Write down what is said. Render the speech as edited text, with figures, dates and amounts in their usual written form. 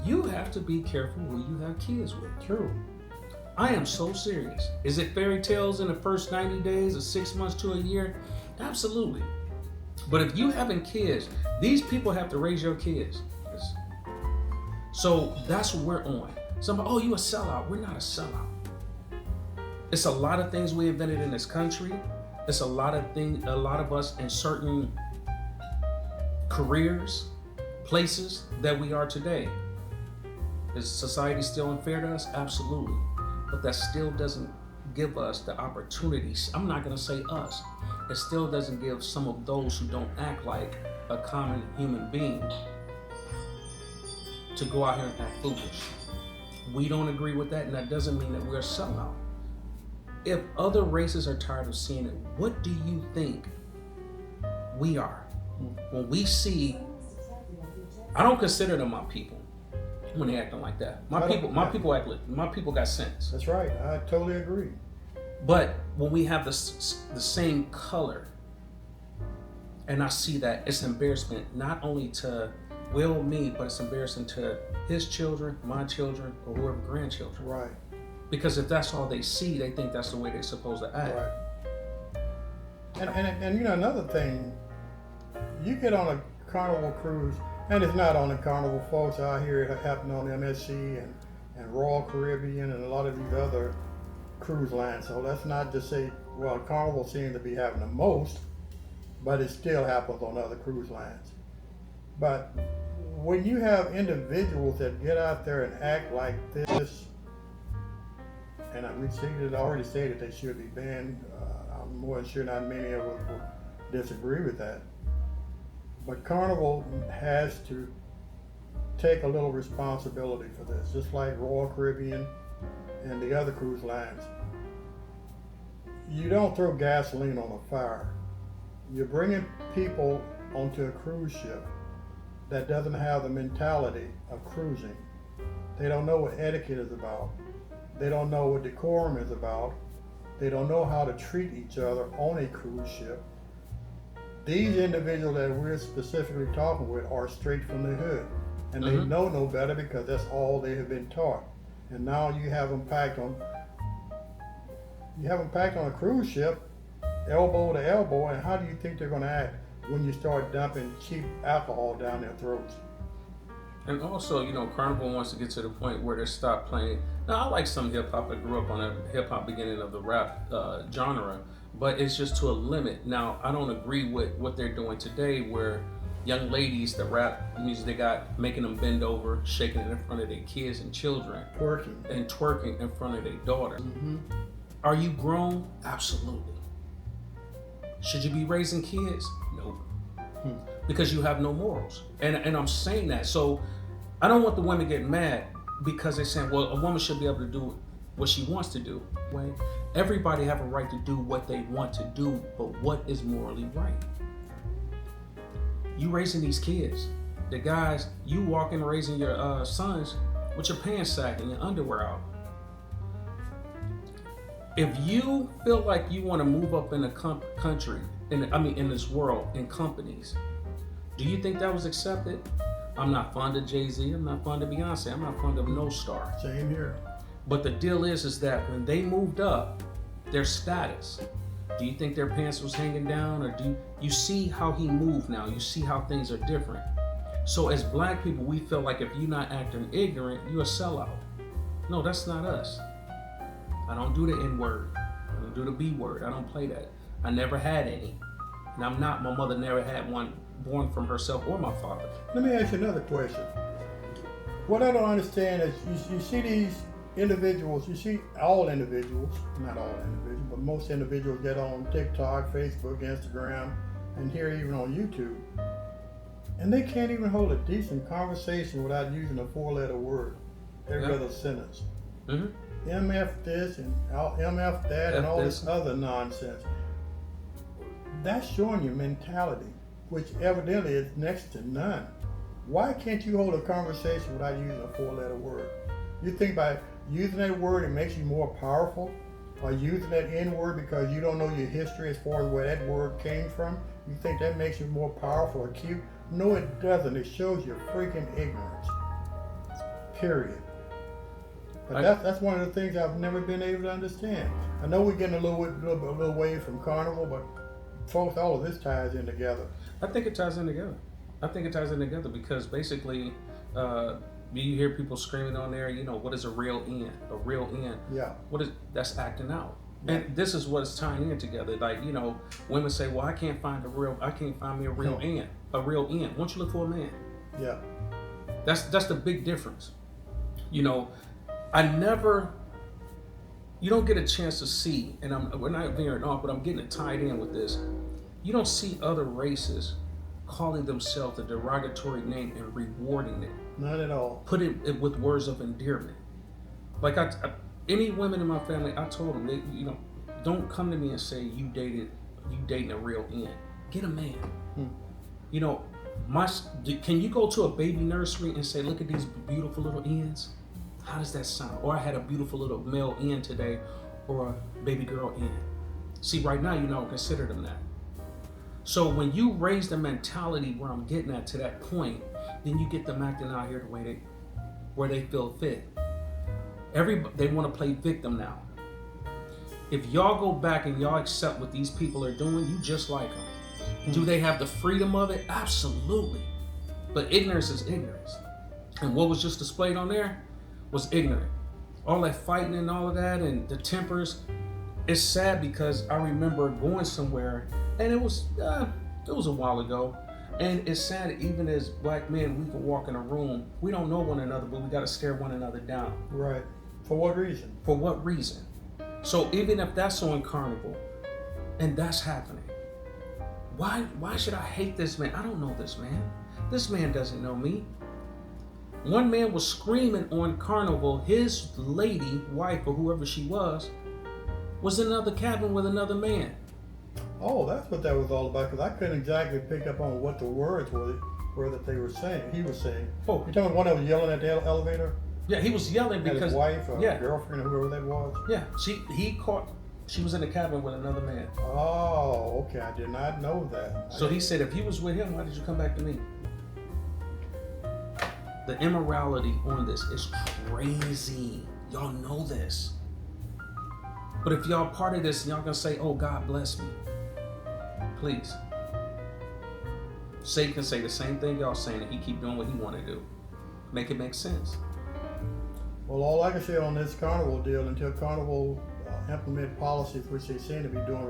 you have to be careful who you have kids with. True. I am so serious. Is it fairy tales in the first 90 days or 6 months to a year? Absolutely. But if you having kids, these people have to raise your kids. So that's what we're on. Somebody, oh, you a sellout. We're not a sellout. It's a lot of things we invented in this country. It's a lot of us in certain careers, places that we are today. Is society still unfair to us? Absolutely. But that still doesn't give us the opportunities. I'm not going to say us. It still doesn't give some of those who don't act like a common human being to go out here and act foolish. We don't agree with that, and that doesn't mean that we're a sellout. If other races are tired of seeing it, what do you think we are? When we see, I don't consider them my people when they acting like that. My people got sense. That's right. I totally agree. But when we have the same color, and I see that, it's embarrassment not only to me, but it's embarrassing to his children, my children, or whoever grandchildren. Right. Because if that's all they see, they think that's the way they're supposed to act. Right. And you know, another thing, you get on a Carnival cruise, and it's not on the Carnival, folks. I hear it happen on MSC and Royal Caribbean and a lot of these other cruise lines. So let's not just say, well, Carnival seems to be having the most, but it still happens on other cruise lines. But when you have individuals that get out there and act like this, and we already say that they should be banned. I'm more than sure not many of us will disagree with that. But Carnival has to take a little responsibility for this, just like Royal Caribbean and the other cruise lines. You don't throw gasoline on a fire. You're bringing people onto a cruise ship that doesn't have the mentality of cruising. They don't know what etiquette is about. They don't know what decorum is about. They don't know how to treat each other on a cruise ship. These individuals that we're specifically talking with are straight from the hood, and they know no better because that's all they have been taught. And now you have them packed on a cruise ship, elbow to elbow, and how do you think they're going to act when you start dumping cheap alcohol down their throats? And also, you know, Carnival wants to get to the point where they stop playing. Now, I like some hip hop. I grew up on a hip hop beginning of the rap genre, but it's just to a limit. Now, I don't agree with what they're doing today, where young ladies, the rap music they got, making them bend over, shaking it in front of their kids and children, twerking in front of their daughters. Are you grown? Absolutely. Should you be raising kids? Nope. Because you have no morals. And I'm saying that. So I don't want the women to get mad because they're saying, well, a woman should be able to do what she wants to do. Right? Everybody have a right to do what they want to do, but what is morally right? You raising these kids. The guys, you walking raising your sons with your pants sagged and your underwear out. If you feel like you want to move up in the country, in this world, in companies, do you think that was accepted? I'm not fond of Jay-Z. I'm not fond of Beyonce. I'm not fond of no star. Same here. But the deal is that when they moved up, their status, do you think their pants was hanging down, or do you see how he moved now? You see how things are different. So as black people, we feel like if you're not acting ignorant, you're a sellout. No, that's not us. I don't do the N-word. I don't do the B-word. I don't play that. I never had any. And my mother never had one born from herself or my father. Let me ask you another question. What I don't understand is you see these individuals, you see all individuals, not all individuals, but most individuals get on TikTok, Facebook, Instagram, and here even on YouTube. And they can't even hold a decent conversation without using a 4-letter word every other sentence. MF this and MF that and all this other nonsense. That's showing your mentality, which evidently is next to none. Why can't you hold a conversation without using a 4-letter word? You think by using that word it makes you more powerful? Or using that N-word because you don't know your history as far as where that word came from? You think that makes you more powerful or cute? No, it doesn't. It shows your freaking ignorance. period. But that's one of the things I've never been able to understand. I know we're getting a little way from Carnival, but folks, all of this ties in together. I think it ties in together. Because basically, you hear people screaming on there, what is a real end? A real end. Yeah. That's acting out. And this is what's tying in together. Like, women say, well, I can't find me a real end. A real end. Why don't you look for a man? Yeah. That's the big difference. You don't get a chance to see, and we're not veering off, but I'm getting it tied in with this. You don't see other races calling themselves a derogatory name and rewarding it. Not at all. Put it with words of endearment. Like any women in my family, I told them, don't come to me and say you dating a real end. Get a man. Can you go to a baby nursery and say, look at these beautiful little ends? How does that sound? Or I had a beautiful little male end today, or a baby girl end. See, right now you don't consider them that. So when you raise the mentality where I'm getting at to that point, then you get them acting out here the way where they feel fit. They want to play victim now. If y'all go back and y'all accept what these people are doing, you just like them. Do they have the freedom of it? Absolutely. But ignorance is ignorance. And what was just displayed on there was ignorant. All that fighting and all of that and the tempers. It's sad because I remember going somewhere and it was a while ago. And it's sad that even as black men, we can walk in a room, we don't know one another, but we got to stare one another down. Right. For what reason? For what reason? So even if that's on Carnival and that's happening, why should I hate this man? I don't know this man. This man doesn't know me. One man was screaming on Carnival, his lady, wife, or whoever she was in another cabin with another man. Oh, that's what that was all about, because I couldn't exactly pick up on what the words were that they were saying. He was saying. Oh, you're talking about one that was yelling at the elevator? Yeah, he was yelling because his wife or girlfriend or whoever that was? Yeah, she was in the cabin with another man. Oh, okay, I did not know that. So he said, if you was with him, why did you come back to me? The immorality on this is crazy. Y'all know this. But if y'all part of this, y'all gonna say, oh, God bless me. Please. Satan can say the same thing y'all saying and he keep doing what he want to do. Make it make sense. Well, all I can say on this Carnival deal, until Carnival implement policies, which they seem to be doing right